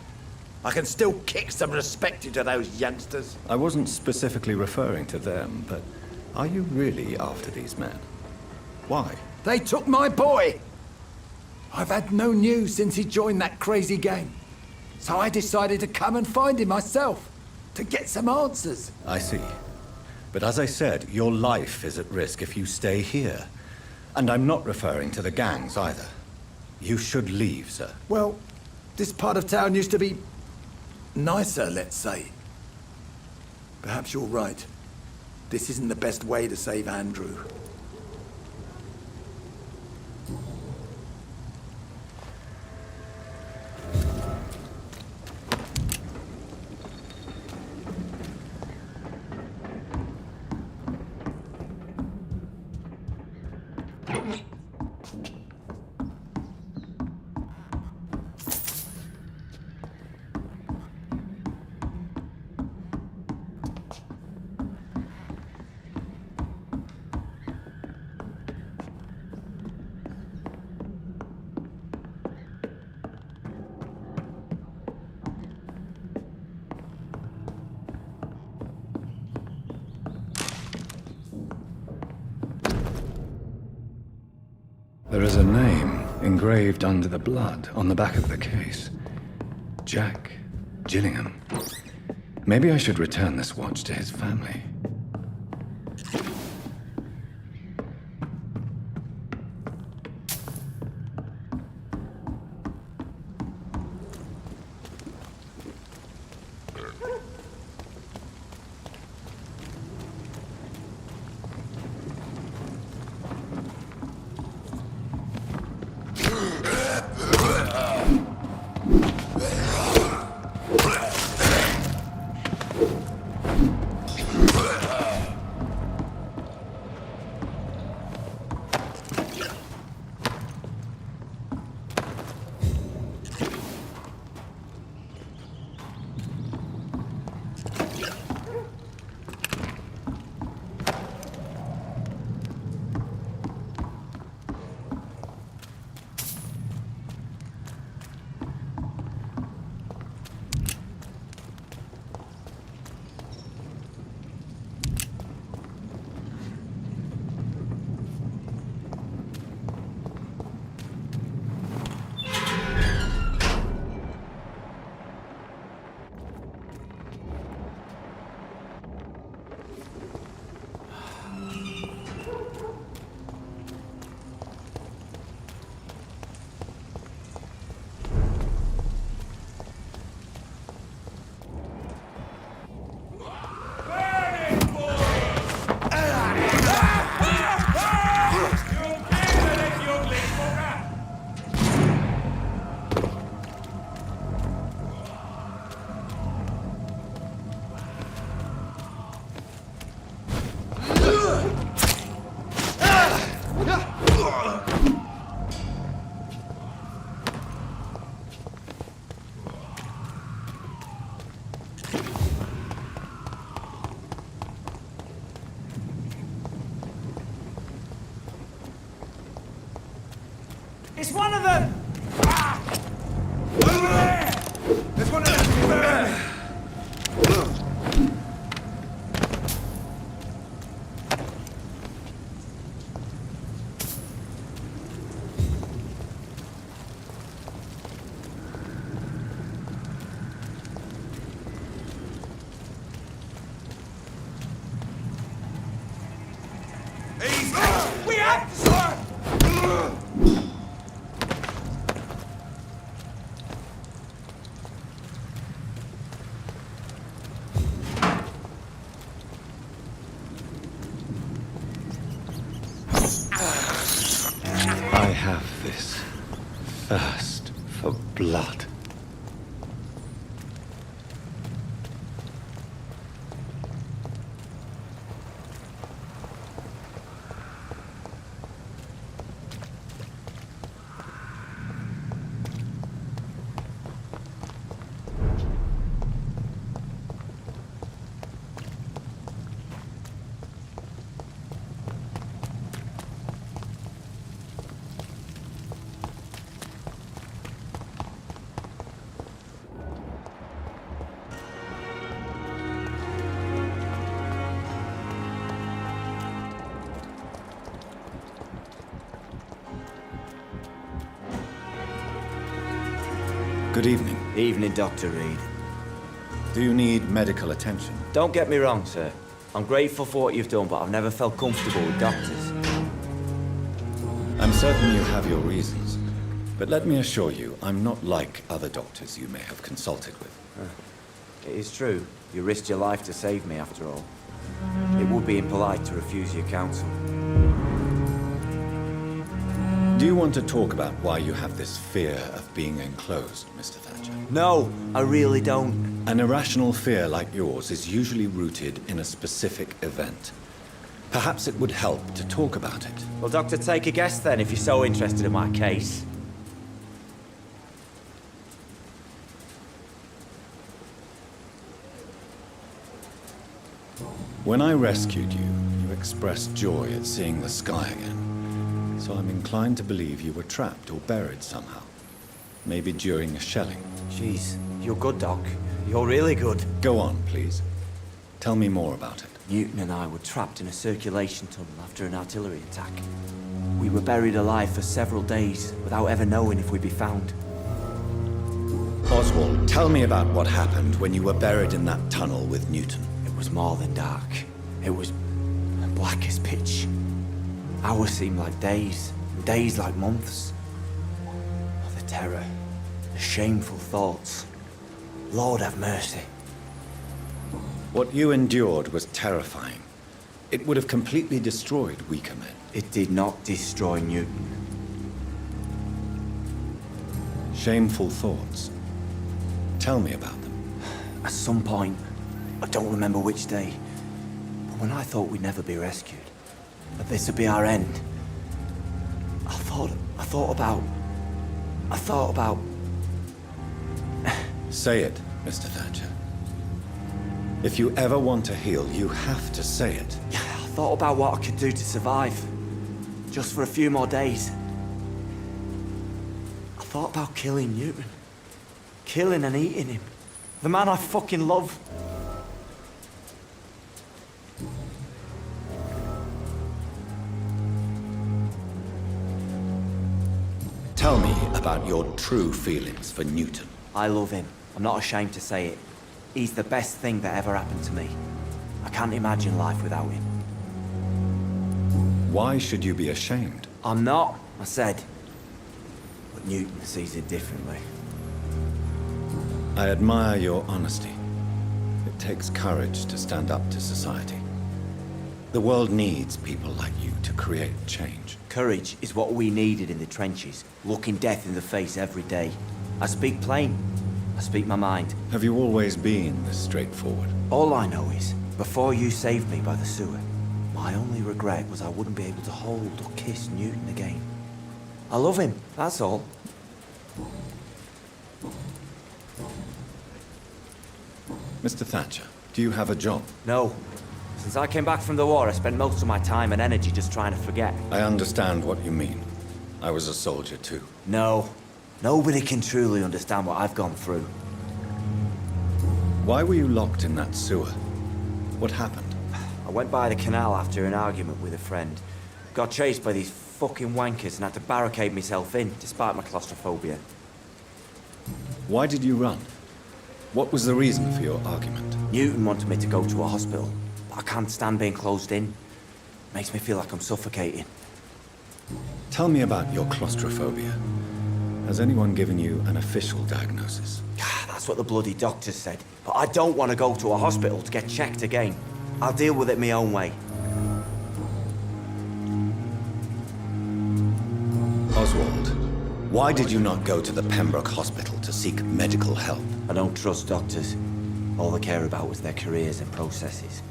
I can still kick some respect into those youngsters. I wasn't specifically referring to them, but are you really after these men? Why? They took my boy! I've had no news since he joined that crazy gang. So I decided to come and find him myself, to get some answers. I see. But as I said, your life is at risk if you stay here. And I'm not referring to the gangs either. You should leave, sir. Well, this part of town used to be nicer, let's say. Perhaps you're right. This isn't the best way to save Andrew. There is a name engraved under the blood on the back of the case. Jack Gillingham. Maybe I should return this watch to his family. It's one of them! Over there! There's one of them burning! We have to start! Good evening. Evening, Dr. Reid. Do you need medical attention? Don't get me wrong, sir. I'm grateful for what you've done, but I've never felt comfortable with doctors. I'm certain you have your reasons. But let me assure you, I'm not like other doctors you may have consulted with. It is true. You risked your life to save me, after all. It would be impolite to refuse your counsel. Do you want to talk about why you have this fear of being enclosed, Mr. Thatcher? No, I really don't. An irrational fear like yours is usually rooted in a specific event. Perhaps it would help to talk about it. Well, Doctor, take a guess then, if you're so interested in my case. When I rescued you, you expressed joy at seeing the sky again. So I'm inclined to believe you were trapped or buried somehow. Maybe during a shelling. Jeez, you're good, Doc. You're really good. Go on, please. Tell me more about it. Newton and I were trapped in a circulation tunnel after an artillery attack. We were buried alive for several days without ever knowing if we'd be found. Oswald, tell me about what happened when you were buried in that tunnel with Newton. It was more than dark. It was black as pitch. Hours seemed like days, and days like months. Oh, the terror, the shameful thoughts. Lord have mercy. What you endured was terrifying. It would have completely destroyed weaker men. It did not destroy Newton. Shameful thoughts. Tell me about them. At some point, I don't remember which day, but when I thought we'd never be rescued, that this would be our end, I thought about... Say it, Mr. Thatcher. If you ever want to heal, you have to say it. I thought about what I could do to survive. Just for a few more days. I thought about killing Newton. Killing and eating him. The man I fucking love. Tell me about your true feelings for Newton. I love him. I'm not ashamed to say it. He's the best thing that ever happened to me. I can't imagine life without him. Why should you be ashamed? I'm not, I said. But Newton sees it differently. I admire your honesty. It takes courage to stand up to society. The world needs people like you to create change. Courage is what we needed in the trenches, looking death in the face every day. I speak plain. I speak my mind. Have you always been this straightforward? All I know is, before you saved me by the sewer, my only regret was I wouldn't be able to hold or kiss Newton again. I love him, that's all. Mr. Thatcher, do you have a job? No. Since I came back from the war, I spent most of my time and energy just trying to forget. I understand what you mean. I was a soldier too. No. Nobody can truly understand what I've gone through. Why were you locked in that sewer? What happened? I went by the canal after an argument with a friend. Got chased by these fucking wankers and had to barricade myself in, despite my claustrophobia. Why did you run? What was the reason for your argument? Newton wanted me to go to a hospital, but I can't stand being closed in. Makes me feel like I'm suffocating. Tell me about your claustrophobia. Has anyone given you an official diagnosis? That's what the bloody doctor said. But I don't want to go to a hospital to get checked again. I'll deal with it my own way. Oswald, why did you not go to the Pembroke Hospital to seek medical help? I don't trust doctors. All they care about was their careers and processes.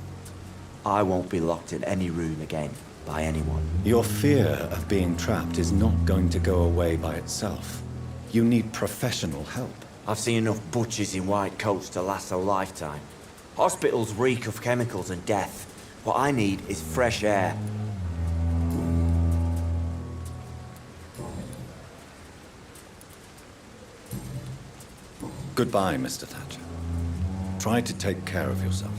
I won't be locked in any room again by anyone. Your fear of being trapped is not going to go away by itself. You need professional help. I've seen enough butchers in white coats to last a lifetime. Hospitals reek of chemicals and death. What I need is fresh air. Goodbye, Mr. Thatcher. Try to take care of yourself.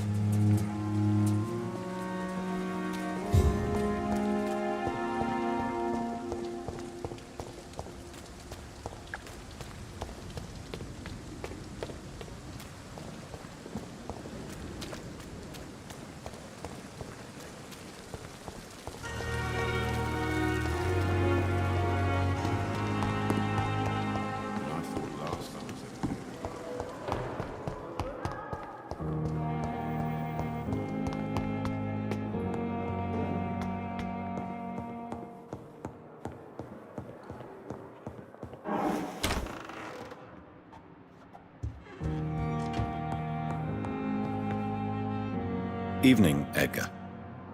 Evening, Edgar.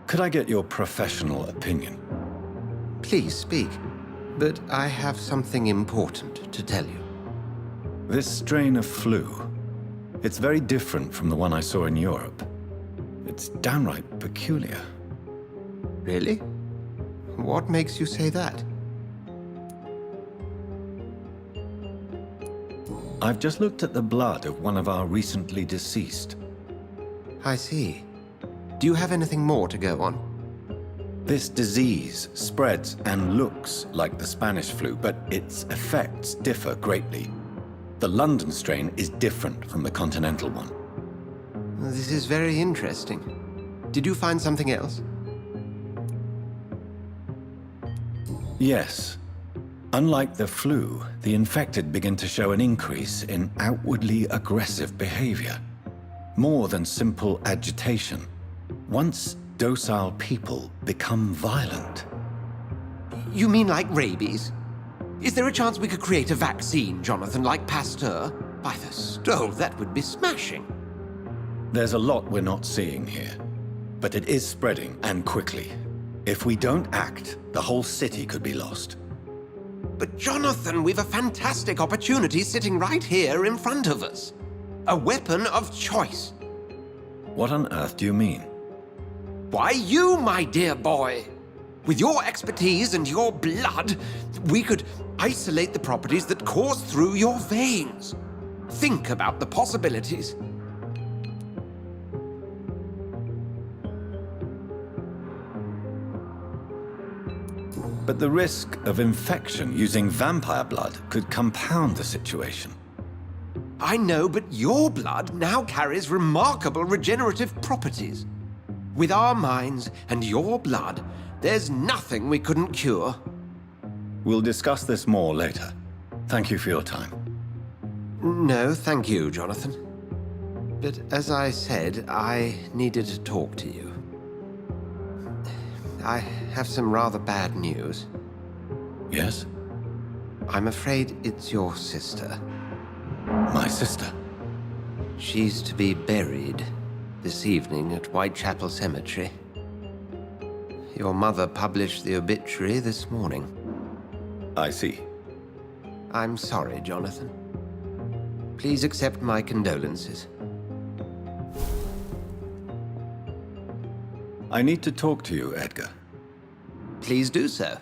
Could I get your professional opinion? Please speak, but I have something important to tell you. This strain of flu, it's very different from the one I saw in Europe. It's downright peculiar. Really? What makes you say that? I've just looked at the blood of one of our recently deceased. I see. Do you have anything more to go on? This disease spreads and looks like the Spanish flu, but its effects differ greatly. The London strain is different from the continental one. This is very interesting. Did you find something else? Yes. Unlike the flu, the infected begin to show an increase in outwardly aggressive behavior. More than simple agitation. Once docile people become violent. You mean like rabies? Is there a chance we could create a vaccine, Jonathan, like Pasteur? By the stole, that would be smashing. There's a lot we're not seeing here. But it is spreading, and quickly. If we don't act, the whole city could be lost. But Jonathan, we've a fantastic opportunity sitting right here in front of us. A weapon of choice. What on earth do you mean? Why, you, my dear boy. With your expertise and your blood, we could isolate the properties that course through your veins. Think about the possibilities. But the risk of infection using vampire blood could compound the situation. I know, but your blood now carries remarkable regenerative properties. With our minds and your blood, there's nothing we couldn't cure. We'll discuss this more later. Thank you for your time. No, thank you, Jonathan. But as I said, I needed to talk to you. I have some rather bad news. Yes? I'm afraid it's your sister. My sister? She's to be buried this evening at Whitechapel Cemetery. Your mother published the obituary this morning. I see. I'm sorry, Jonathan. Please accept my condolences. I need to talk to you, Edgar. Please do so.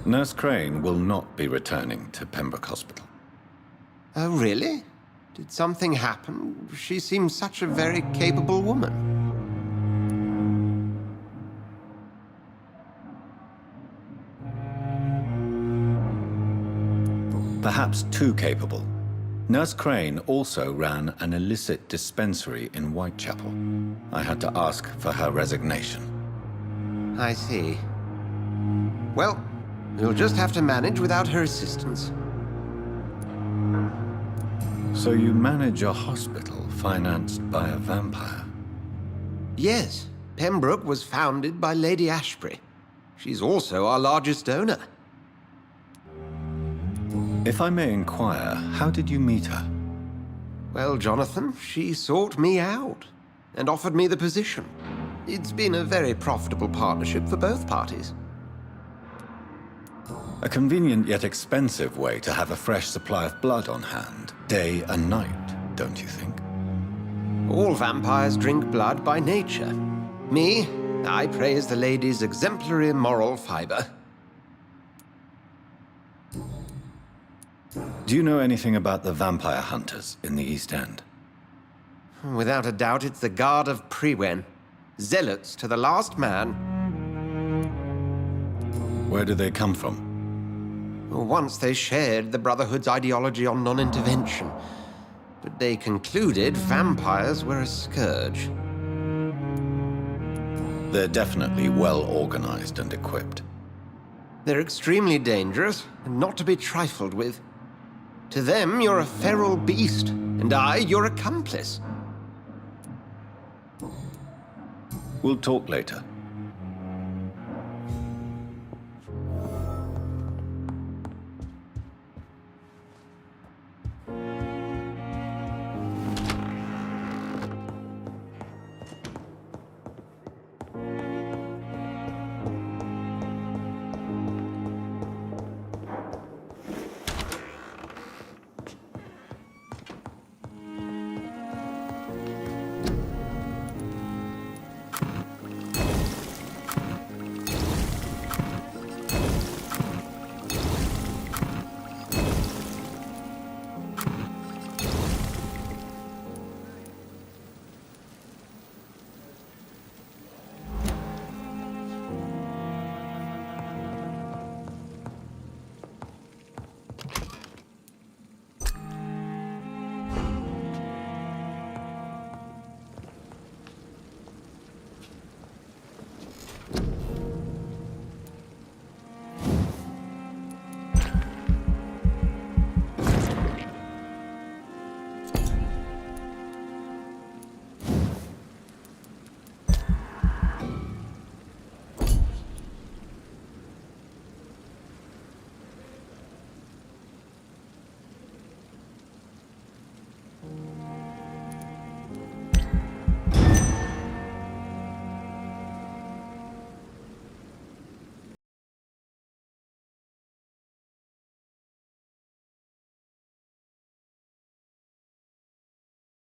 Nurse Crane will not be returning to Pembroke Hospital. Oh, really? Did something happen? She seems such a very capable woman. Perhaps too capable. Nurse Crane also ran an illicit dispensary in Whitechapel. I had to ask for her resignation. I see. Well, we'll just have to manage without her assistance. So you manage a hospital financed by a vampire? Yes. Pembroke was founded by Lady Ashbury. She's also our largest donor. If I may inquire, how did you meet her? Well, Jonathan, she sought me out and offered me the position. It's been a very profitable partnership for both parties. A convenient yet expensive way to have a fresh supply of blood on hand, day and night, don't you think? All vampires drink blood by nature. Me, I praise the lady's exemplary moral fiber. Do you know anything about the vampire hunters in the East End? Without a doubt, it's the Guard of Prewen. Zealots to the last man. Where do they come from? Once they shared the Brotherhood's ideology on non-intervention, but they concluded vampires were a scourge. They're definitely well organized and equipped. They're extremely dangerous and not to be trifled with. To them, you're a feral beast, and I, your accomplice. We'll talk later.